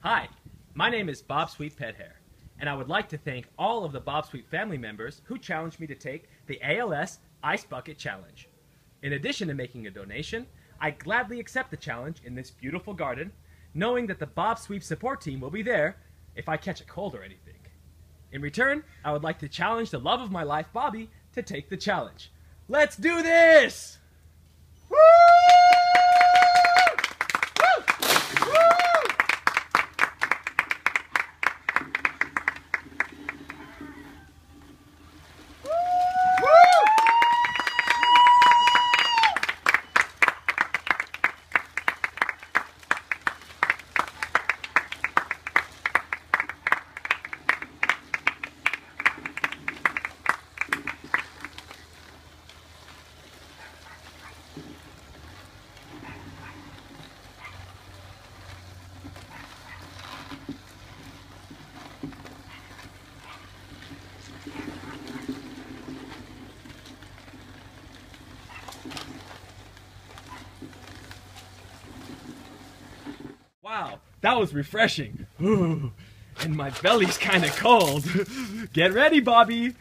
Hi, my name is bObsweep Pet Hair, and I would like to thank all of the bObsweep family members who challenged me to take the ALS Ice Bucket Challenge. In addition to making a donation, I gladly accept the challenge in this beautiful garden, knowing that the bObsweep support team will be there if I catch a cold or anything. In return, I would like to challenge the love of my life, Bobby, to take the challenge. Let's do this! Woo! Woo! Woo! Wow, that was refreshing. Ooh, and my belly's kind of cold. Get ready, Bobby.